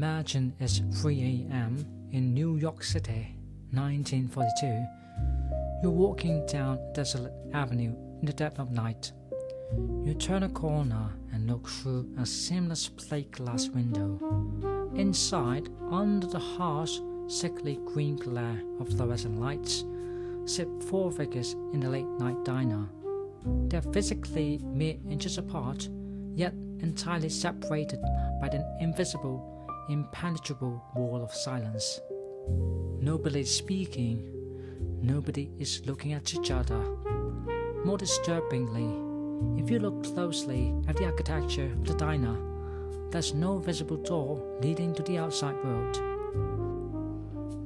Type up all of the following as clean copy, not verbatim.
Imagine it's 3 a.m. in New York City, 1942. You're walking down a desolate avenue in the dead of night. You turn a corner and look through a seamless plate glass window. Inside, under the harsh, sickly green glare of fluorescent lights, sit 4 figures in the late-night diner. They're physically mere inches apart, yet entirely separated by an invisible, impenetrable wall of silence. Nobody is speaking. Nobody is looking at each other. More disturbingly, if you look closely at the architecture of the diner, there's no visible door leading to the outside world.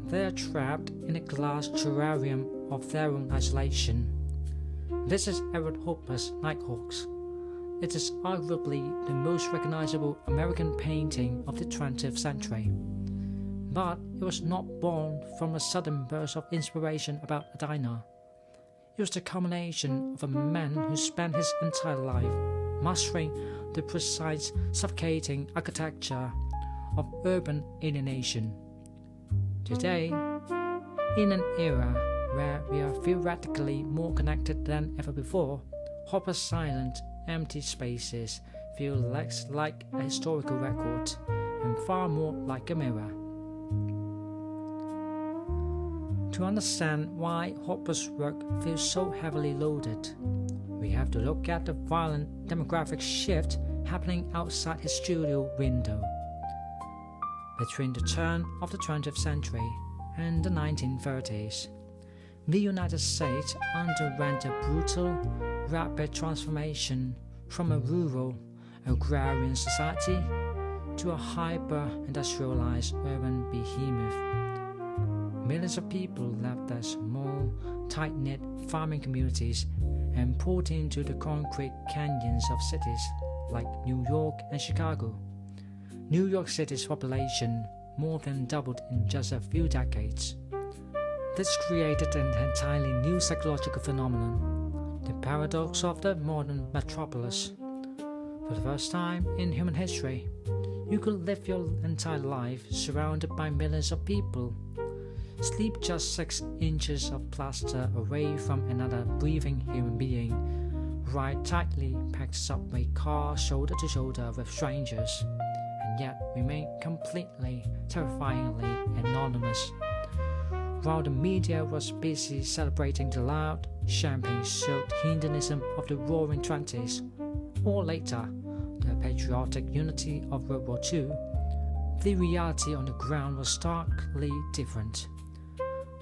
They're trapped in a glass terrarium of their own isolation. This is Edward Hopper's Nighthawks. It is arguably the most recognizable American painting of the 20th century. But it was not born from a sudden burst of inspiration about a diner. It was the culmination of a man who spent his entire life mastering the precise, suffocating architecture of urban alienation. Today, in an era where we are theoretically more connected than ever before, Hopper's silent, empty spaces feel less like a historical record and far more like a mirror. To understand why Hopper's work feels so heavily loaded, we have to look at the violent demographic shift happening outside his studio window. Between the turn of the 20th century and the 1930s, the United States underwent a brutal, rapid transformation from a rural, agrarian society to a hyper-industrialized urban behemoth. Millions of people left their small, tight-knit farming communities and poured into the concrete canyons of cities like New York and Chicago. New York City's population more than doubled in just a few decades. This created an entirely new psychological phenomenon, the paradox of the modern metropolis. For the first time in human history, you could live your entire life surrounded by millions of people. Sleep just 6 inches of plaster away from another breathing human being. Ride tightly packed subway car shoulder to shoulder with strangers, and yet remain completely, terrifyingly anonymous. While the media was busy celebrating the loud, champagne-soaked hedonism of the Roaring Twenties, or later, the patriotic unity of World War II, the reality on the ground was starkly different.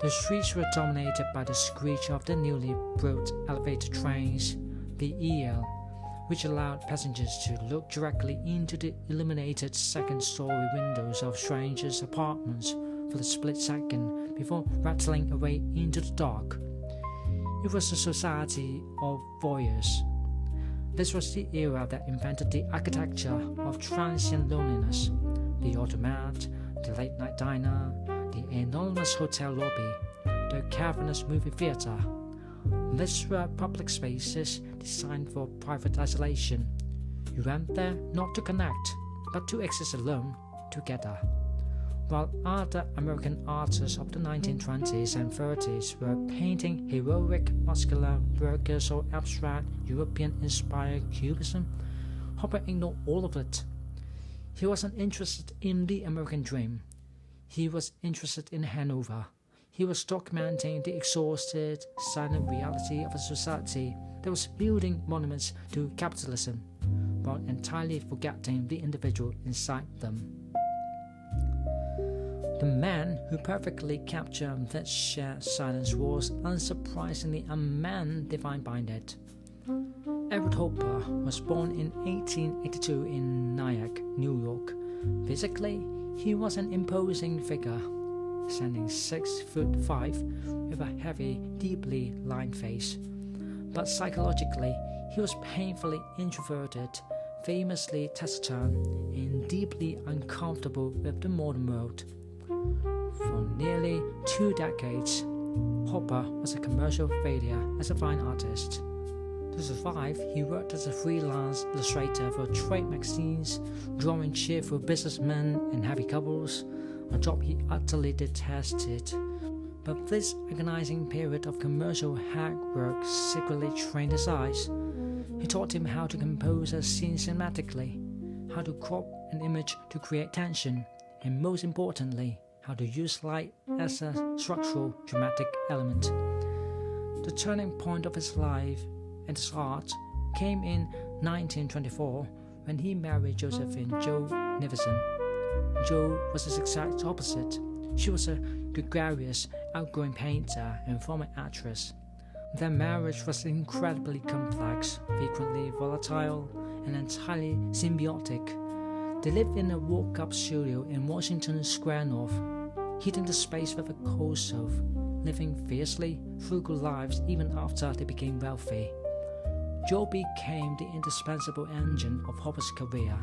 The streets were dominated by the screech of the newly built elevator trains, the EL, which allowed passengers to look directly into the illuminated second-story windows of strangers' apartments for a split second before rattling away into the dark. It was a society of voyeurs. This was the era that invented the architecture of transient loneliness, the automat, the late-night diner, the anonymous hotel lobby, the cavernous movie theater. These were public spaces designed for private isolation. You went there not to connect, but to exist alone, together. While other American artists of the 1920s and 30s were painting heroic, muscular workers or abstract, European-inspired cubism, Hopper ignored all of it. He wasn't interested in the American dream. He was interested in Hanover. He was documenting the exhausted, silent reality of a society that was building monuments to capitalism, while entirely forgetting the individual inside them. The man who perfectly captured that shared silence was, unsurprisingly, a man defined by it. Edward Hopper was born in 1882 in Nyack, New York. Physically, he was an imposing figure, standing 6'5" with a heavy, deeply lined face. But psychologically, he was painfully introverted, famously taciturn, and deeply uncomfortable with the modern world. For nearly 2 decades, Hopper was a commercial failure as a fine artist. To survive, he worked as a freelance illustrator for trade magazines, drawing cheerful businessmen and happy couples, a job he utterly detested. But this agonizing period of commercial hack work secretly trained his eyes. It taught him how to compose a scene cinematically, how to crop an image to create tension, and most importantly, how to use light as a structural, dramatic element. The turning point of his life and his art came in 1924 when he married Josephine Jo Nevinson. Jo was his exact opposite. She was a gregarious, outgoing painter and former actress. Their marriage was incredibly complex, frequently volatile, and entirely symbiotic. They lived in a walk-up studio in Washington Square North, heating the space with a coal stove, living fiercely, frugal lives even after they became wealthy. Jo became the indispensable engine of Hopper's career.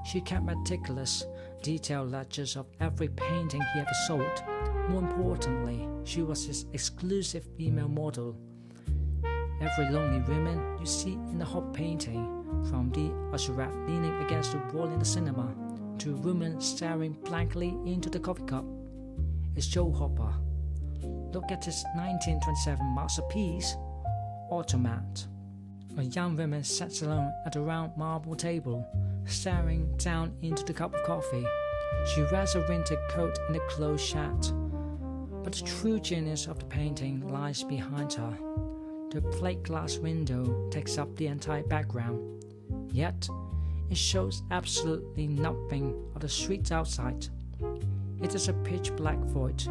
She kept meticulous, detailed ledgers of every painting he ever sold. More importantly, she was his exclusive female model. Every lonely woman you see in the Hopper painting, from the usherette leaning against the wall in the cinema to a woman staring blankly into the coffee cup, is Jo Hopper. Look at his 1927 masterpiece, Automat. A young woman sits alone at a round marble table, staring down into the cup of coffee. She wears a winter coat and a closed shirt. But the true genius of the painting lies behind her. The plate glass window takes up the entire background, yet it shows absolutely nothing of the streets outside. It is a pitch black void.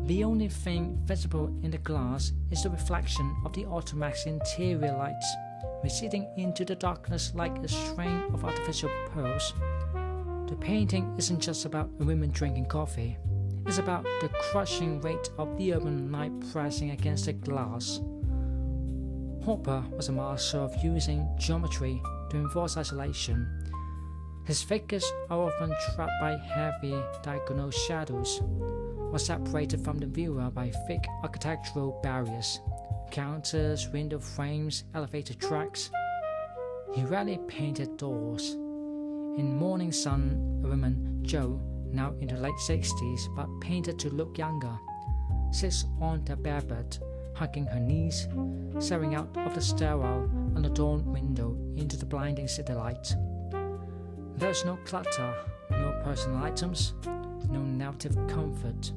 The only thing visible in the glass is the reflection of the automat's interior lights, receding into the darkness like a string of artificial pearls. The painting isn't just about a woman drinking coffee. It's about the crushing weight of the urban night pressing against the glass. Hopper was a master of using geometry to enforce isolation. His figures are often trapped by heavy diagonal shadows, or separated from the viewer by thick architectural barriers, counters, window frames, elevator tracks. He rarely painted doors. In Morning Sun, a woman, Jo, now in her late 60s but painted to look younger, sits on the bare bed, hugging her knees, staring out of the stairwell unadorned window into the blinding city light. There's no clutter, no personal items, no narrative comfort.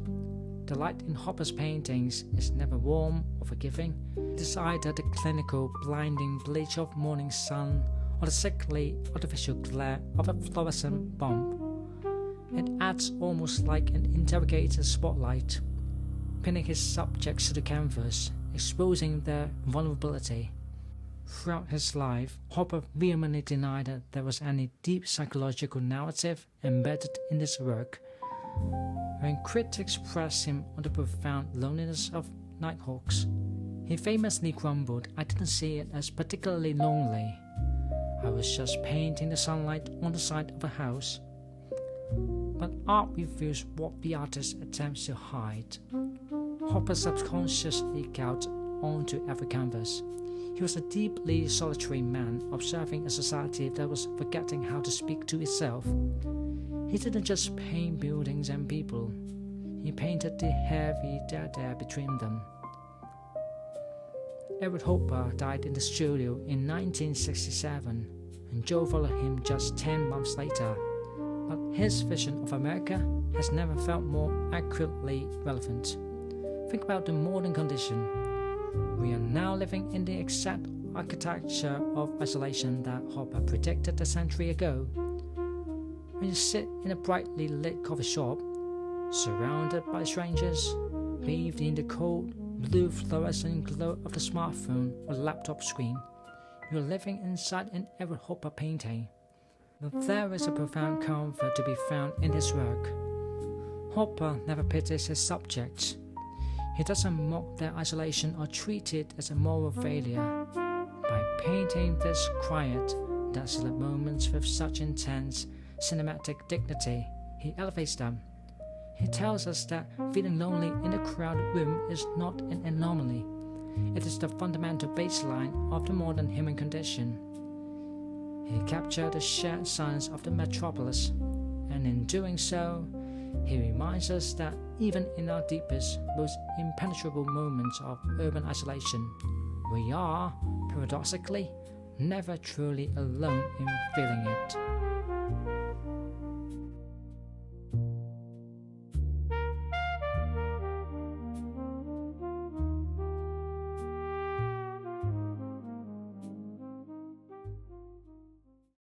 The light in Hopper's paintings is never warm or forgiving. It is either the clinical, blinding bleach of morning sun or the sickly, artificial glare of a fluorescent bulb. It acts almost like an interrogator spotlight, pinning his subjects to the canvas, exposing their vulnerability. Throughout his life, Hopper vehemently denied that there was any deep psychological narrative embedded in his work. When critics pressed him on the profound loneliness of Nighthawks, he famously grumbled, "I didn't see it as particularly lonely. I was just painting the sunlight on the side of a house." But art reveals what the artist attempts to hide. Hopper subconsciously leaked out onto every canvas. He was a deeply solitary man, observing a society that was forgetting how to speak to itself. He didn't just paint buildings and people. He painted the heavy dead air between them. Edward Hopper died in the studio in 1967, and Jo followed him just 10 months later. But his vision of America has never felt more accurately relevant. Think about the modern condition. We are now living in the exact architecture of isolation that Hopper predicted a century ago. When you sit in a brightly lit coffee shop, surrounded by strangers, bathed in the cold, blue fluorescent glow of the smartphone or laptop screen, you're living inside an Edward Hopper painting. But there is a profound comfort to be found in his work. Hopper never pities his subjects. He doesn't mock their isolation or treat it as a moral failure. By painting these quiet, desolate moments with such intense cinematic dignity, he elevates them. He tells us that feeling lonely in a crowded room is not an anomaly. It is the fundamental baseline of the modern human condition. He captured the shared silence of the metropolis, and in doing so, he reminds us that even in our deepest, most impenetrable moments of urban isolation, we are, paradoxically, never truly alone in feeling it.